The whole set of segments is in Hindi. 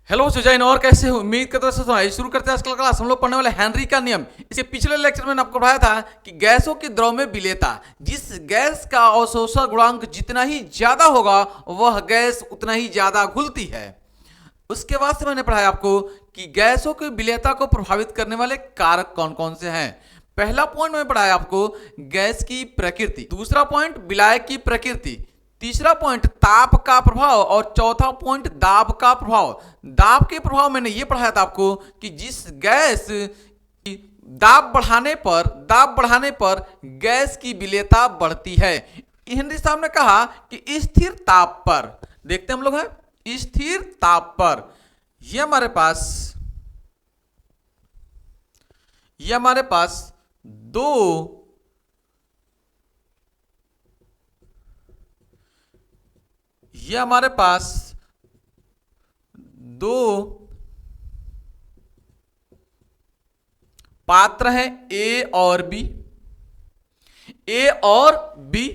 हेलो सुजैन, और कैसे हो? उम्मीद करते हैं शुरू करते हैं आज का क्लास। हम लोग पढ़ने वाले हेनरी का नियम। इसके पिछले लेक्चर में मैंने आपको पढ़ाया था कि गैसों के द्रव में विलेयता, जिस गैस का अवशोषण गुणांक जितना ही ज्यादा होगा वह गैस उतना ही ज्यादा घुलती है। उसके बाद से मैंने पढ़ाया आपको कि गैसों की विलेयता को प्रभावित करने वाले कारक कौन कौन से हैं। पहला पॉइंट मैंने पढ़ाया आपको गैस की प्रकृति, दूसरा पॉइंट विलायक की प्रकृति, तीसरा पॉइंट ताप का प्रभाव और चौथा पॉइंट दाब का प्रभाव। दाब के प्रभाव मैंने ये पढ़ाया था आपको कि जिस गैस की दाब बढ़ाने पर गैस की विलेयता बढ़ती है। हेनरी साहब ने कहा कि स्थिर ताप पर, देखते हम लोग हैं स्थिर ताप पर, ये हमारे पास दो ये हमारे पास दो पात्र हैं ए और बी। ए और बी,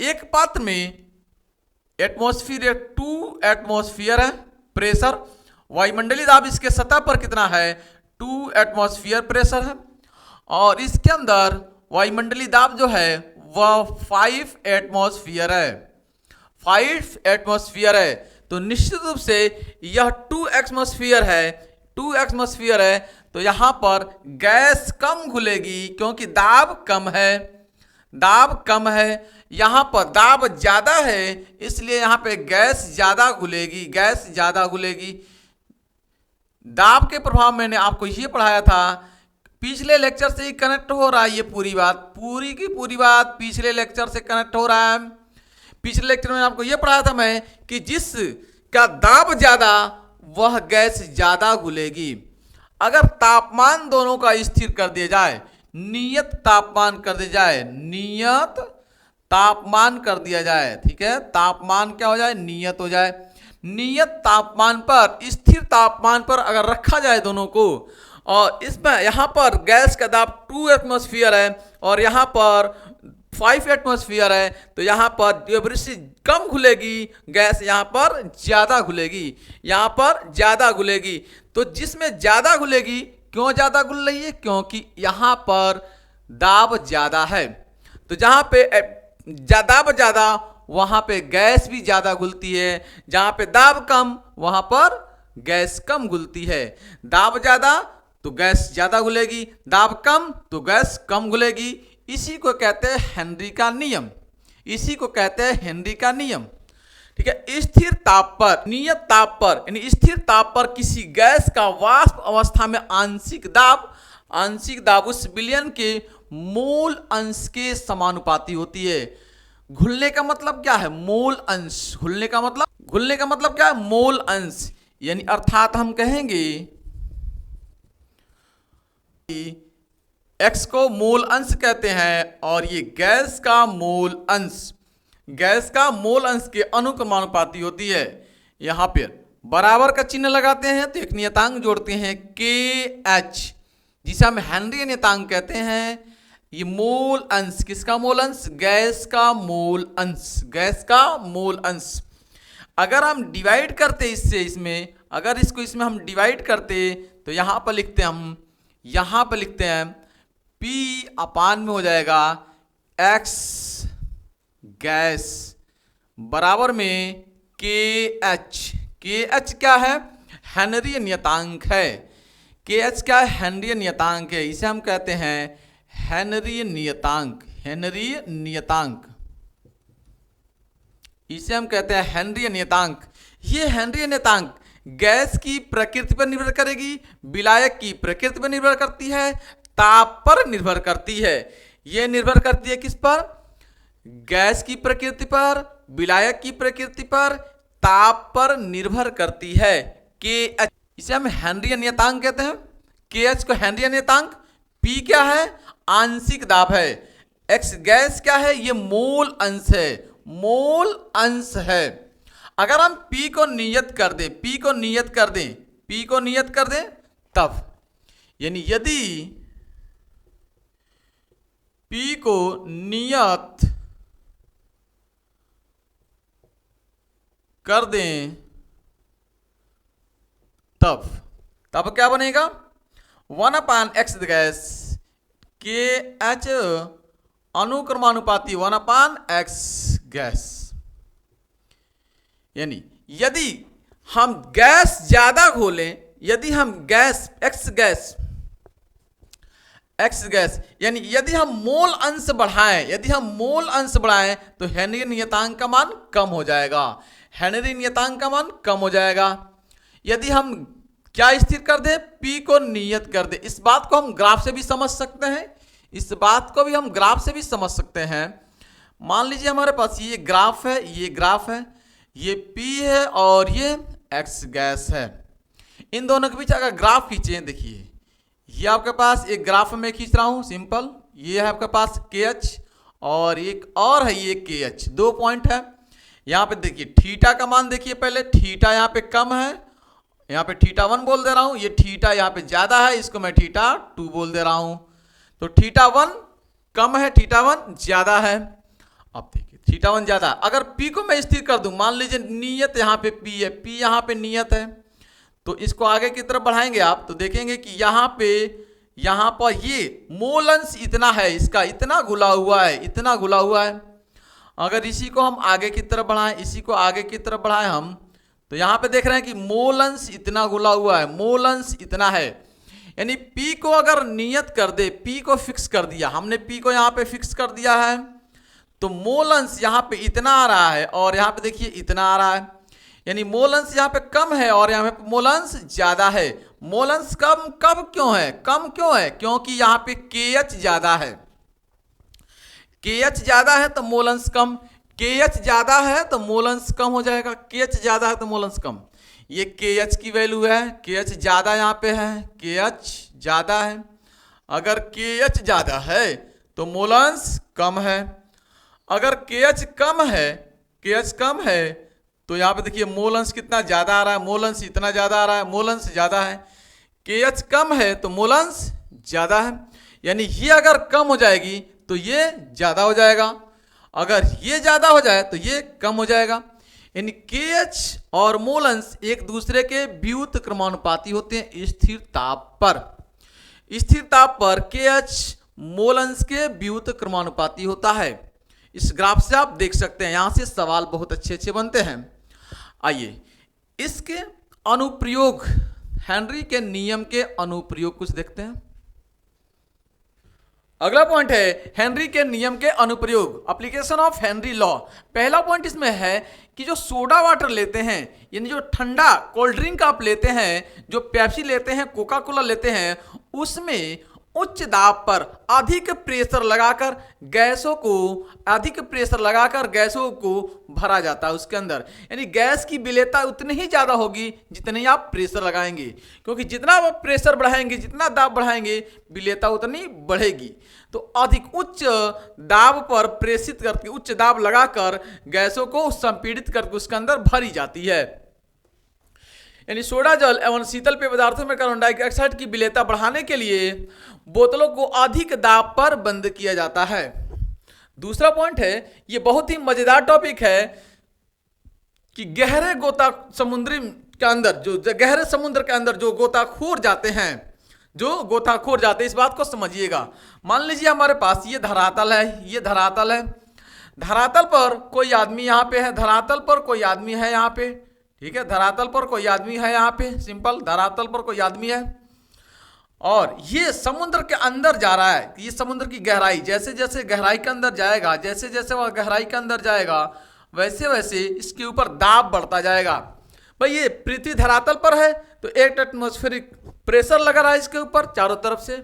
एक पात्र में एटमॉस्फेयर 2 एटमॉस्फेयर है प्रेशर, वायुमंडलीय दाब इसके सतह पर कितना है 2 एटमॉस्फेयर प्रेशर है, और इसके अंदर वायुमंडलीय दाब जो है वह 5 एटमॉस्फेयर है, 5 एटमॉस्फेयर है। तो निश्चित रूप से यह 2 एटमॉस्फेयर है, 2 एटमॉस्फेयर है, तो यहां पर गैस कम घुलेगी क्योंकि दाब कम है, दाब कम है। यहां पर दाब ज्यादा है इसलिए यहां पे गैस ज्यादा घुलेगी, गैस ज्यादा घुलेगी। दाब के प्रभाव मैंने आपको ये पढ़ाया था, पिछले लेक्चर से ही कनेक्ट हो रहा है, ये पूरी की पूरी बात पिछले लेक्चर से कनेक्ट हो रहा है। पिछले लेक्चर में आपको यह पढ़ाया था मैं कि जिस का दाब ज्यादा वह गैस ज्यादा घुलेगी। अगर तापमान दोनों का स्थिर कर दिया जाए, नियत तापमान कर दिया जाए, नियत तापमान कर दिया जाए, ठीक है, तापमान क्या हो जाए, नियत हो जाए। नियत तापमान पर, स्थिर तापमान पर अगर रखा जाए दोनों को, और इसमें यहां पर गैस का दाब 2 एटमॉस्फेयर है और यहां पर 5 एटमॉस्फेयर है, तो यहां पर वृष्टि कम घुलेगी, गैस यहां पर ज्यादा घुलेगी, यहां पर ज्यादा घुलेगी। तो जिसमें ज्यादा घुलेगी, क्यों ज्यादा घुल रही है, क्योंकि यहां पर दाब ज्यादा है। तो जहां पे दाब ज्यादा वहां पे गैस भी ज्यादा घुलती है, जहां पे दाब कम वहां पर गैस कम घुलती है। दाब ज्यादा तो गैस ज्यादा घुलेगी, दाब कम तो गैस कम घुलेगी। इसी को कहते हैं हेनरी का नियम, इसी को कहते हैं हेनरी का नियम, ठीक है। स्थिर ताप पर, नियत ताप पर यानी स्थिर ताप पर किसी गैस का वाष्प अवस्था में आंशिक दाब उस विलयन के मूल अंश के समानुपाती होती है। घुलने का मतलब क्या है, मूल अंश। घुलने का मतलब क्या है, मूल अंश। यानी अर्थात हम कहेंगे एक्स को मूल अंश कहते हैं और ये गैस का मूल अंश के अनुक्रमानुपाती होती है। यहां पर बराबर का चिन्ह लगाते हैं तो एक नियतांक जोड़ते हैं के एच, जिसे हम हेनरी नियतांक कहते हैं। ये मूल अंश, किसका मूल अंश, गैस का मूल अंश। अगर हम डिवाइड करते इससे इसमें, अगर इसमें हम डिवाइड करते तो यहां पर लिखते हैं P अपान में हो जाएगा X गैस बराबर में KH। KH क्या है, हेनरी नियतांक है। KH क्या है, हेनरी नियतांक है। इसे हम कहते हैं हेनरी नियतांक, इसे हम कहते हैं हेनरी नियतांक। ये हेनरी नियतांक गैस की प्रकृति पर निर्भर करेगी, विलायक की प्रकृति पर निर्भर करती है, ताप पर निर्भर करती है। यह निर्भर करती है किस पर, गैस की प्रकृति पर, विलायक की प्रकृति पर, ताप पर निर्भर करती है। KH इसे हम हेनरी नियतांक कहते हैं। KH को हेनरी नियतांक, P क्या है, आंशिक दाब है, X गैस क्या है, ये मूल अंश है। अगर हम P को नियत कर दें, तब यानी यदि P को नियत कर दें तब क्या बनेगा 1/x गैस के एच अनुक्रमानुपाती 1/x गैस। यानी यदि हम गैस ज्यादा घोलें, यदि हम गैस एक्स गैस यानी यदि हम मोल अंश बढ़ाएं, तो हेनरी नियतांक का मान कम हो जाएगा। यदि हम क्या स्थिर कर दे, P को नियत कर दे। इस बात को हम ग्राफ से भी समझ सकते हैं, मान लीजिए हमारे पास ये ग्राफ है, ये P है और ये X गैस है। इन दोनों के बीच अगर ग्राफ खींचे, देखिए ये आपके पास एक ग्राफ में खींच रहा हूं सिंपल, ये है आपके पास KH और एक और है ये KH, 2 पॉइंट है। यहाँ पे देखिए थीटा का मान देखिए, पहले थीटा यहाँ पे कम है, यहाँ पे θ1 बोल दे रहा हूं, ये थीटा यहाँ पे ज्यादा है, इसको मैं θ2 बोल दे रहा हूं। तो θ1 कम है, θ1 ज्यादा है। अब देखिए θ1 ज्यादा, अगर P को मैं स्थिर कर दूं, मान लीजिए नियत यहाँ पे P है, P यहाँ पे नियत है, तो इसको आगे की तरफ बढ़ाएंगे आप तो देखेंगे कि यहाँ पर ये मोल अंश इतना है, इसका इतना घुला हुआ है। अगर इसी को हम आगे की तरफ बढ़ाएं, हम तो यहाँ पे देख रहे हैं कि मोल अंश इतना घुला हुआ है, मोल अंश इतना है। यानी P को अगर नियत कर दे, P को फिक्स कर दिया हमने, P को यहाँ पे फिक्स कर दिया है, तो मोल अंश यहाँ पे इतना आ रहा है और यहाँ पे देखिए इतना आ रहा है। यानी मोल अंश यहाँ पे कम है और यहाँ पे मोल अंश ज्यादा है। मोल अंश कम क्यों है? क्योंकि यहाँ पे KH ज्यादा है, KH ज्यादा है तो मोल अंश कम, KH ज्यादा है तो मोल अंश कम हो जाएगा, KH ज्यादा है तो मोल अंश कम। ये KH की वैल्यू है, KH ज्यादा यहाँ पे है, KH ज्यादा है। अगर KH ज्यादा है तो मोल अंश कम है, अगर KH कम है तो यहाँ पे देखिए मोल अंश कितना ज्यादा आ रहा है, मोल अंश इतना ज्यादा आ रहा है, मोल अंश ज्यादा है। KH कम है तो मोल अंश ज्यादा है, यानी ये अगर कम हो जाएगी तो ये ज्यादा हो जाएगा, अगर ये ज्यादा हो जाए तो ये कम हो जाएगा। यानी KH और मोल अंश एक दूसरे के व्युत क्रमानुपाती होते हैं स्थिर ताप पर KH मोल अंश के व्युत क्रमानुपाती होता है। इस ग्राफ से आप देख सकते हैं, यहां से सवाल बहुत अच्छे बनते हैं। आइए इसके अनुप्रयोग, हेनरी के नियम के अनुप्रयोग कुछ देखते हैं। अगला पॉइंट है हेनरी के नियम के अनुप्रयोग, एप्लीकेशन ऑफ हेनरी लॉ। पहला पॉइंट इसमें है कि जो सोडा वाटर लेते हैं, यानी जो ठंडा कोल्ड ड्रिंक आप लेते हैं, जो पेप्सी लेते हैं, कोका कोला लेते हैं, उसमें उच्च दाब पर अधिक प्रेशर लगाकर गैसों को भरा जाता है उसके अंदर। यानी गैस की विलेयता उतनी ही ज्यादा होगी जितनी आप प्रेशर लगाएंगे, क्योंकि जितना आप प्रेशर बढ़ाएंगे, जितना दाब बढ़ाएंगे, विलेयता उतनी बढ़ेगी। तो अधिक उच्च दाब पर प्रेषित करके, उच्च दाब लगाकर गैसों को संपीड़ित करके उसके अंदर भरी जाती है। यानी सोडा जल एवं शीतल पेय पदार्थों में कार्बन डाइऑक्साइड की विलेयता बढ़ाने के लिए बोतलों को अधिक दाब पर बंद किया जाता है। दूसरा पॉइंट है, ये बहुत ही मजेदार टॉपिक है कि गहरे समुद्र के अंदर जो गोताखोर जाते हैं, इस बात को समझिएगा। मान लीजिए हमारे पास ये धरातल है, धरातल पर कोई आदमी यहाँ पे है, धरातल पर कोई आदमी है यहाँ पे, ठीक है, धरातल पर कोई आदमी है यहाँ पे, सिंपल धरातल पर कोई आदमी है, और ये समुद्र के अंदर जा रहा है। ये समुद्र की गहराई, जैसे जैसे गहराई के अंदर जाएगा, वह गहराई के अंदर जाएगा, वैसे वैसे इसके ऊपर दाब बढ़ता जाएगा। भाई ये पृथ्वी धरातल पर है तो 1 एटमॉस्फेरिक प्रेशर लग रहा है इसके ऊपर चारों तरफ से,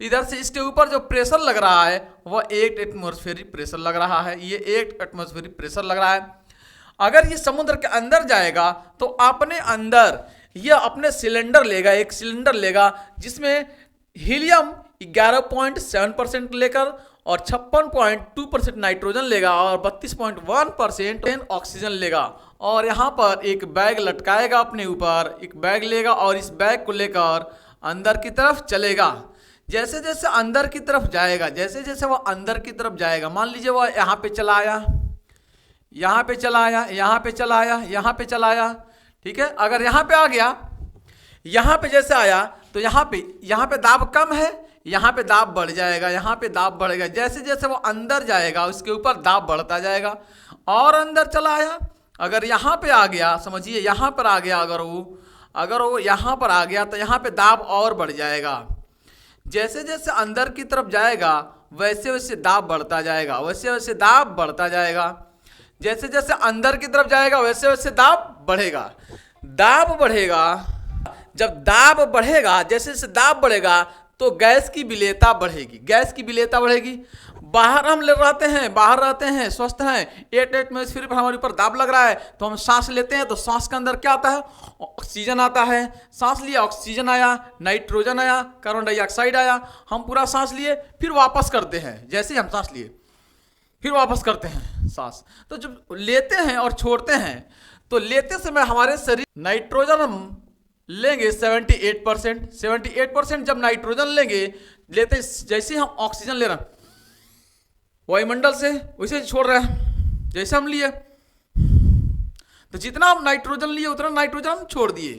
इधर से इसके ऊपर जो प्रेशर लग रहा है वह 1 एटमॉस्फेरिक प्रेशर लग रहा है, ये 1 एटमॉस्फेरिक प्रेशर लग रहा है। अगर ये समुद्र के अंदर जाएगा तो अपने अंदर यह अपने सिलेंडर लेगा, एक सिलेंडर लेगा जिसमें हीलियम 11.7% लेकर और 56.2% नाइट्रोजन लेगा और 32.1% ऑक्सीजन लेगा, और यहाँ पर एक बैग लटकाएगा अपने ऊपर, एक बैग लेगा और इस बैग को लेकर अंदर की तरफ चलेगा। जैसे जैसे अंदर की तरफ जाएगा, वह अंदर की तरफ जाएगा, मान लीजिए वह यहाँ पे चला आया, यहाँ पे चला आया, ठीक है। अगर यहाँ पे आ गया, यहाँ पे जैसे आया तो यहाँ पे दाब कम है, यहाँ पे दाब बढ़ जाएगा, यहाँ पे दाब बढ़ेगा। जैसे जैसे वो अंदर जाएगा उसके ऊपर दाब बढ़ता जाएगा। और अंदर चला आया, अगर यहाँ पे आ गया, समझिए यहाँ पर आ गया, अगर वो यहाँ पर आ गया तो यहाँ पे दाब और बढ़ जाएगा। जैसे जैसे अंदर की तरफ जाएगा वैसे वैसे दाब बढ़ता जाएगा, वैसे वैसे दाब बढ़ता जाएगा। जैसे जैसे अंदर की तरफ जाएगा वैसे वैसे दाब बढ़ेगा, दाब बढ़ेगा। जब दाब बढ़ेगा, जैसे जैसे दाब बढ़ेगा तो गैस की विलेयता बढ़ेगी, गैस की विलेयता बढ़ेगी। बाहर हम रहते हैं, बाहर रहते हैं, स्वस्थ हैं, 8 एटमॉस्फेयर पर हमारे ऊपर दाब लग रहा है तो हम सांस लेते हैं, तो सांस के अंदर क्या आता है, ऑक्सीजन आता है। सांस लिया, ऑक्सीजन आया, नाइट्रोजन आया, कार्बन डाइऑक्साइड आया, हम पूरा सांस लिए, फिर वापस करते हैं। जैसे ही हम सांस लिए फिर वापस करते हैं सांस। तो जब लेते हैं और छोड़ते हैं तो लेते समय हमारे शरीर नाइट्रोजन हम लेंगे 78%, 78% जब नाइट्रोजन लेते जैसे हम ऑक्सीजन ले रहे हैं वायुमंडल से वैसे छोड़ रहे हैं। जैसे हम लिए तो जितना हम नाइट्रोजन लिए उतना नाइट्रोजन हम छोड़ दिए,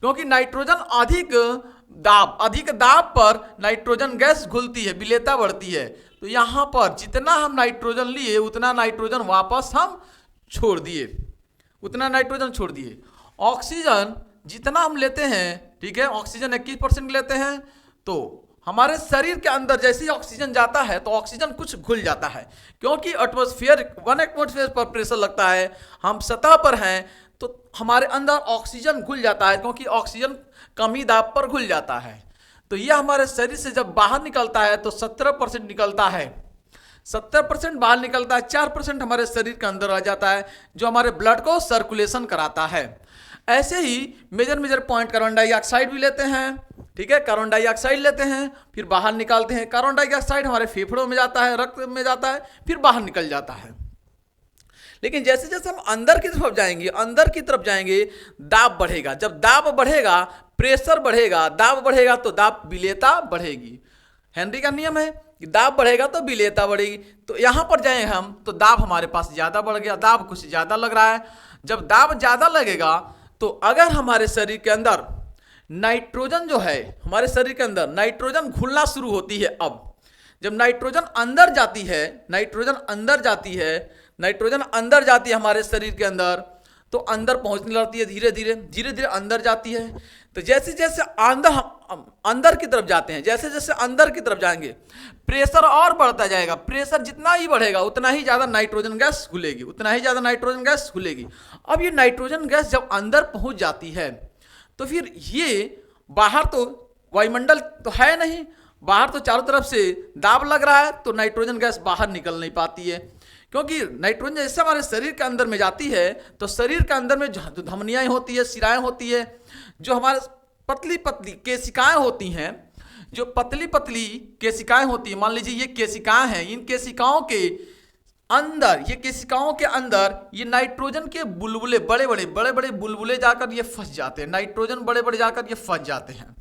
क्योंकि नाइट्रोजन अधिक दाब पर नाइट्रोजन गैस घुलती है, विलेयता बढ़ती है। तो यहाँ पर जितना हम नाइट्रोजन लिए उतना नाइट्रोजन वापस हम छोड़ दिए, उतना नाइट्रोजन छोड़ दिए। ऑक्सीजन जितना हम लेते हैं, ठीक है, ऑक्सीजन 21% लेते हैं, तो हमारे शरीर के अंदर जैसे ही ऑक्सीजन जाता है तो ऑक्सीजन कुछ घुल जाता है, क्योंकि 1 एटमॉस्फेयर पर प्रेशर लगता है, हम सतह पर हैं, तो हमारे अंदर ऑक्सीजन घुल जाता है, क्योंकि ऑक्सीजन कम ही दाब पर घुल जाता है। तो यह हमारे शरीर से जब बाहर निकलता है तो 17% निकलता है, 70% बाहर निकलता है, 4% हमारे शरीर के अंदर आ जाता है, जो हमारे ब्लड को सर्कुलेशन कराता है। ऐसे ही मेजर पॉइंट कार्बन डाइऑक्साइड भी लेते हैं, ठीक है, कार्बन डाइऑक्साइड लेते हैं, फिर बाहर निकालते हैं। कार्बन डाइऑक्साइड हमारे फेफड़ों में जाता है, रक्त में जाता है, फिर बाहर निकल जाता है। लेकिन जैसे जैसे हम अंदर की तरफ जाएंगे दाब बढ़ेगा। जब दाब बढ़ेगा, प्रेशर बढ़ेगा, दाब बढ़ेगा तो दाब विलेयता बढ़ेगी। हेनरी का नियम है कि दाब बढ़ेगा तो विलेयता बढ़ेगी। तो यहाँ पर जाए हम तो दाब हमारे पास ज़्यादा बढ़ गया, दाब कुछ ज़्यादा लग रहा है। जब दाब ज़्यादा लगेगा तो अगर हमारे शरीर के अंदर नाइट्रोजन जो है, हमारे शरीर के अंदर नाइट्रोजन घुलना शुरू होती है। अब जब नाइट्रोजन अंदर जाती है, नाइट्रोजन अंदर जाती है हमारे शरीर के अंदर, तो अंदर पहुंचने लगती है, धीरे धीरे अंदर जाती है। तो जैसे जैसे अंदर की तरफ जाते हैं, जैसे जैसे अंदर की तरफ जाएंगे प्रेशर और बढ़ता जाएगा। प्रेशर जितना ही बढ़ेगा उतना ही ज़्यादा नाइट्रोजन गैस घुलेगी, अब ये नाइट्रोजन गैस जब अंदर पहुंच जाती है तो फिर ये बाहर तो वायुमंडल तो है नहीं, बाहर तो चारों तरफ से दाब लग रहा है, तो नाइट्रोजन गैस बाहर निकल नहीं पाती है। क्योंकि नाइट्रोजन जैसे हमारे शरीर के अंदर में जाती है तो शरीर के अंदर में जो धमनियाँ होती है, शिराएँ होती है, जो हमारे पतली केशिकाएँ होती हैं, जो पतली केशिकाएँ होती हैं, मान लीजिए ये केशिकाएँ हैं, इन केशिकाओं के अंदर ये नाइट्रोजन के बुलबुले, बड़े बड़े बुलबुले जाकर ये फंस जाते हैं। नाइट्रोजन बड़े जाकर ये फंस जाते हैं,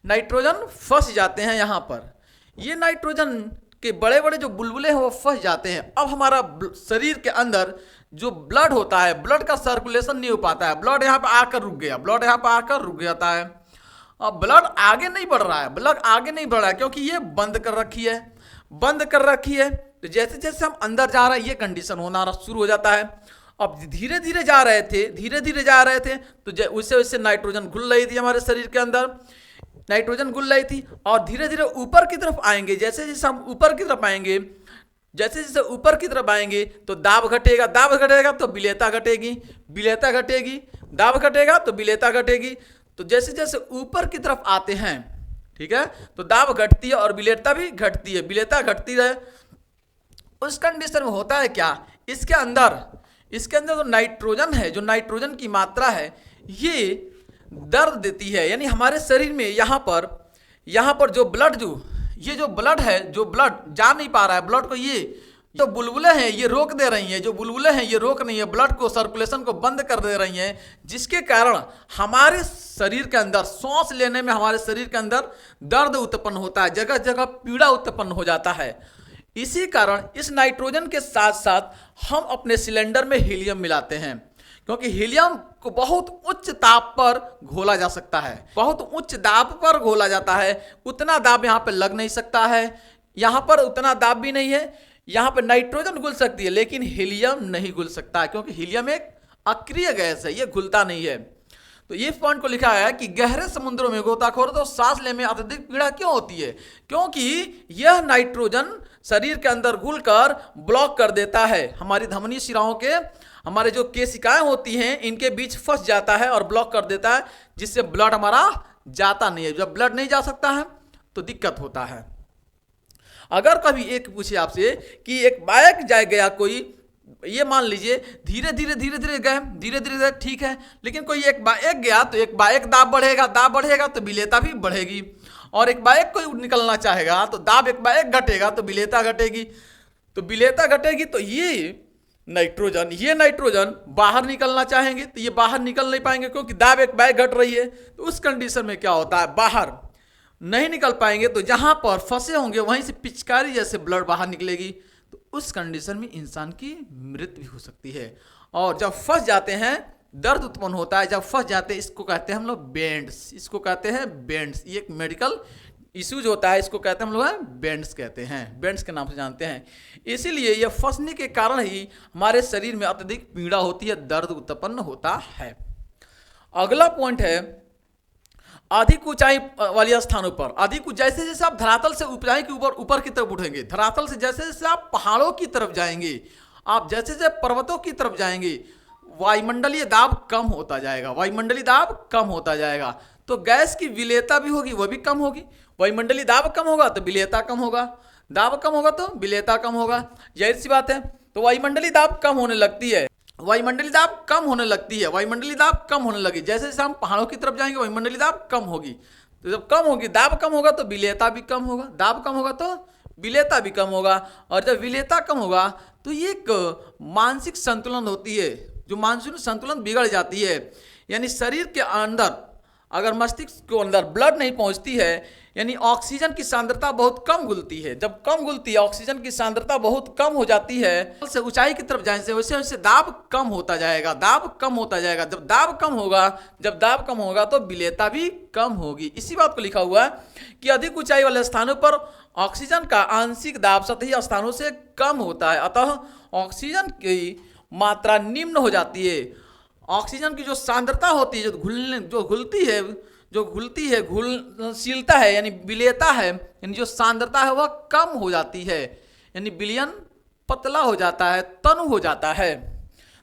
नाइट्रोजन फंस जाते हैं। यहाँ पर ये नाइट्रोजन के बड़े जो बुलबुले हैं वो फंस जाते हैं। अब हमारा शरीर के अंदर जो ब्लड होता है, ब्लड का सर्कुलेशन नहीं हो पाता है, ब्लड यहाँ पर आकर रुक जाता है। अब ब्लड आगे नहीं बढ़ रहा है, क्योंकि ये बंद कर रखी है। तो जैसे जैसे हम अंदर जा रहे हैं ये कंडीशन होना शुरू हो जाता है। अब धीरे धीरे जा रहे थे तो वैसे वैसे नाइट्रोजन घुल रही थी हमारे शरीर के अंदर, नाइट्रोजन घुल रही थी। और धीरे धीरे ऊपर की तरफ आएंगे, जैसे जैसे हम ऊपर की तरफ आएंगे तो दाब घटेगा तो विलेयता घटेगी, दाब घटेगा तो विलेयता घटेगी। तो जैसे जैसे ऊपर की तरफ आते हैं, ठीक है, तो दाब घटती है और विलेयता भी घटती है, विलेयता घटती है। उस कंडीशन में होता है क्या, इसके अंदर जो नाइट्रोजन है, जो नाइट्रोजन की मात्रा है, ये दर्द देती है। यानी हमारे शरीर में यहाँ पर जो ब्लड जा नहीं पा रहा है, ब्लड को ये जो बुलबुले हैं ये रोक दे रही हैं, रोक नहीं है, ब्लड को, सर्कुलेशन को बंद कर दे रही हैं, जिसके कारण हमारे शरीर के अंदर सांस लेने में हमारे शरीर के अंदर दर्द उत्पन्न होता है, जगह जगह पीड़ा उत्पन्न हो जाता है। इसी कारण इस नाइट्रोजन के साथ साथ हम अपने सिलेंडर में हीलियम मिलाते हैं, क्योंकि हीलियम को बहुत उच्च ताप पर घोला जा सकता है, बहुत उच्च दाब पर घोला जाता है। उतना दाब यहाँ पे लग नहीं सकता है, यहाँ पर उतना दाब भी नहीं है। यहाँ पे नाइट्रोजन घुल सकती है लेकिन हीलियम नहीं घुल सकता है, क्योंकि हीलियम एक अक्रिय गैस है, ये घुलता नहीं है। तो ये पॉइंट को लिखा है कि गहरे समुद्रों में गोताखोर तो सांस लेने में अत्यधिक पीड़ा क्यों होती है, क्योंकि यह नाइट्रोजन शरीर के अंदर घुलकर ब्लॉक कर देता है, हमारी धमनी शिराओं के, हमारे जो केशिकाएं होती हैं इनके बीच फंस जाता है और ब्लॉक कर देता है, जिससे ब्लड हमारा जाता नहीं है। जब ब्लड नहीं जा सकता है तो दिक्कत होता है। अगर कभी एक पूछे आपसे कि एक बाइक जाए गया कोई, ये मान लीजिए धीरे धीरे गए, धीरे धीरे ठीक है, लेकिन कोई एक बाइक गया तो एक बाइक दाब बढ़ेगा तो विलेयता भी बढ़ेगी, और एक बाइक कोई निकलना चाहेगा तो दाब एक बाइक घटेगा तो विलेयता घटेगी, तो विलेयता घटेगी तो ये नाइट्रोजन बाहर निकलना चाहेंगे तो ये बाहर निकल नहीं पाएंगे, क्योंकि दाब एक बाइक घट रही है। तो उस कंडीशन में क्या होता है, बाहर नहीं निकल पाएंगे, तो जहां पर फंसे होंगे वहीं से पिचकारी जैसे ब्लड बाहर निकलेगी, तो उस कंडीशन में इंसान की मृत्यु भी हो सकती है। और जब फंस जाते हैं दर्द उत्पन्न होता है, जब फंस जाते हैं इसको कहते हैं हम लोग बेंड्स, इसको कहते हैं बेंड्स। ये एक मेडिकल इश्यूज होता है, इसको कहते हैं हम लोग बेंड्स कहते हैं, बेंड्स के नाम से जानते हैं। इसीलिए यह फंसने के कारण ही हमारे शरीर में अत्यधिक पीड़ा होती है, दर्द उत्पन्न होता है। अगला पॉइंट है अधिक ऊंचाई वाले स्थानों पर, जैसे जैसे आप धरातल से ऊंचाई के ऊपर की तरफ उठेंगे, धरातल से जैसे जैसे आप पहाड़ों की तरफ जाएंगे, आप जैसे जैसे पर्वतों की तरफ जाएंगे, वायुमंडलीय दाब कम होता जाएगा, तो गैस की विलेयता भी होगी, वह भी कम होगी। वायुमंडलीय दाब कम होगा तो विलेयता कम होगा, दाब कम होगा तो विलेयता कम होगा, जाहिर सी बात है। तो वायुमंडलीय दाब कम होने लगती है, वायुमंडलीय दाब कम होने लगी, जैसे जैसे हम पहाड़ों की तरफ जाएंगे वायुमंडलीय दाब कम होगी। तो जब कम होगी, दाब कम होगा तो विलेयता भी कम होगा, दाब कम होगा तो विलेयता भी कम होगा, और जब विलेयता कम होगा तो ये एक मानसिक संतुलन होती है, जो मानसिक संतुलन बिगड़ जाती है। यानी शरीर के अंदर अगर मस्तिष्क के अंदर ब्लड नहीं पहुंचती है, यानी ऑक्सीजन की सांद्रता बहुत कम घुलती है, जब कम घुलती है ऑक्सीजन की सांद्रता बहुत कम हो जाती है, से ऊंचाई की तरफ जाने से वैसे वैसे दाब कम होता जाएगा, जब दाब कम होगा तो विलेयता भी कम होगी। इसी बात को लिखा हुआ है कि अधिक ऊंचाई वाले स्थानों पर ऑक्सीजन का आंशिक दाब सतही स्थानों से कम होता है, अतः ऑक्सीजन की मात्रा निम्न हो जाती है। ऑक्सीजन की जो सांद्रता होती है, जो घुलनशीलता है यानी विलेयता है, यानी जो सांद्रता है वह कम हो जाती है, यानी विलयन पतला हो जाता है, तनु हो जाता है,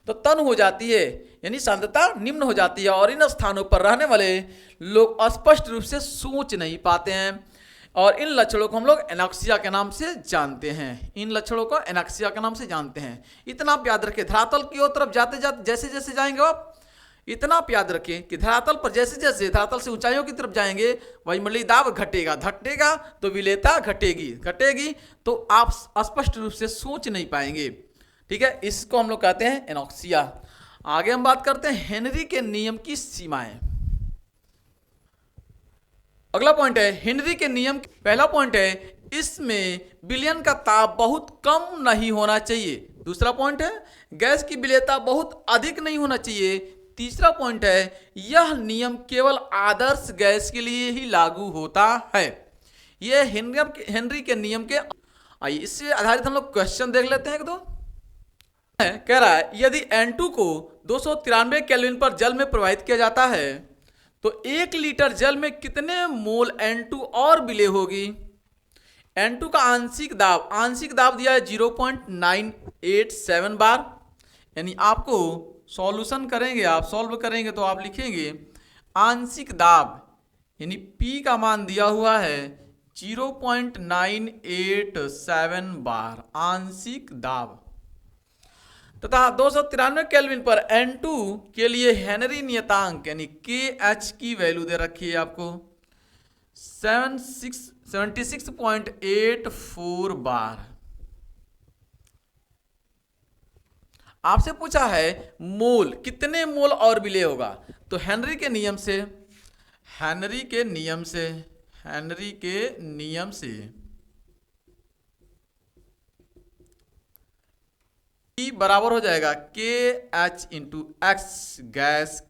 तो तनु हो जाती है यानी सांद्रता निम्न हो जाती है, और इन स्थानों पर रहने वाले लोग स्पष्ट रूप से सोच नहीं पाते हैं, और इन लक्षणों को हम लोग एनॉक्सिया के नाम से जानते हैं, इतना आप याद रखें। धरातल की ओर तरफ जाते जैसे जैसे जाएंगे आप, इतना आप याद रखें कि धरातल पर जैसे जैसे धरातल से ऊंचाइयों की तरफ जाएंगे वायुमंडलीय दाब घटेगा तो विलेयता घटेगी, तो आप स्पष्ट रूप से सोच नहीं पाएंगे। ठीक है, इसको हम लोग कहते हैं एनॉक्सिया। आगे हम बात करते हैं हेनरी के नियम की सीमाएं। अगला पॉइंट है हेनरी के नियम। पहला पॉइंट है इसमें विलयन का ताप बहुत कम नहीं होना चाहिए। दूसरा पॉइंट है गैस की विलेयता बहुत अधिक नहीं होना चाहिए। तीसरा पॉइंट है यह नियम केवल आदर्श गैस के लिए ही लागू होता है। यह हेनरी के नियम के। आइए इससे आधारित हम लोग क्वेश्चन देख लेते हैं एक दो। कह रहा है यदि N2 को 293 केल्विन पर जल में प्रवाहित किया जाता है तो 1 लीटर जल में कितने मोल N2 और विलेय होगी। N2 का आंशिक दाब दिया है 0.987 बार, यानी आपको सॉल्यूशन करेंगे, आप सॉल्व करेंगे तो आप लिखेंगे आंशिक दाब यानी P का मान दिया हुआ है 0.987 बार आंशिक दाब, तथा 293 केल्विन पर N2 के लिए हेनरी नियतांक यानी KH की वैल्यू दे रखी है आपको 76.84 बार। आपसे पूछा है मोल, कितने मोल और विलेय होगा, तो हेनरी के नियम से बराबर हो जाएगा KH इंटू एक्स गैस।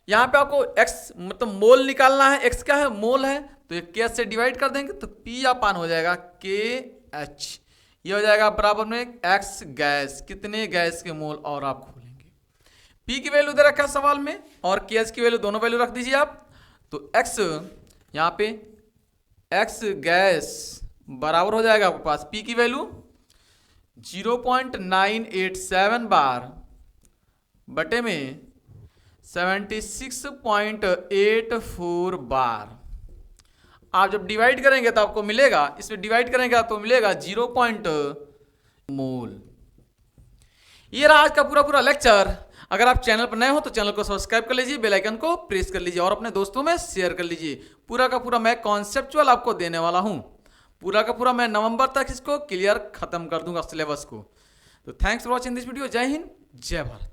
यहां पे आपको x मतलब मोल निकालना है, x क्या है मोल है, तो ये KH से डिवाइड कर देंगे तो P अपान हो जाएगा KH। ये हो जाएगा बराबर में x गैस, कितने गैस के मोल और आप खोलेंगे। P की वैल्यू दे रखा है सवाल में और KH की वैल्यू, दोनों वैल्यू रख दीजिए आप। तो x यहाँ पे x गैस बराबर हो जाएगा आपके पास P की वैल्यू 0.987 बार बटे में 76.84 बार। आप जब डिवाइड करेंगे तो आपको मिलेगा, इसमें डिवाइड करेंगे आपको मिलेगा 0 मोल। ये रहा आज का पूरा पूरा लेक्चर। अगर आप चैनल पर नए हो तो चैनल को सब्सक्राइब कर लीजिए, बेल आइकन को प्रेस कर लीजिए और अपने दोस्तों में शेयर कर लीजिए। पूरा का पूरा मैं कॉन्सेप्चुअल आपको देने वाला हूं, पूरा का पूरा मैं नवंबर तक इसको क्लियर खत्म कर दूंगा सिलेबस को। तो thanks for watching this video. जय हिंद, जय भारत।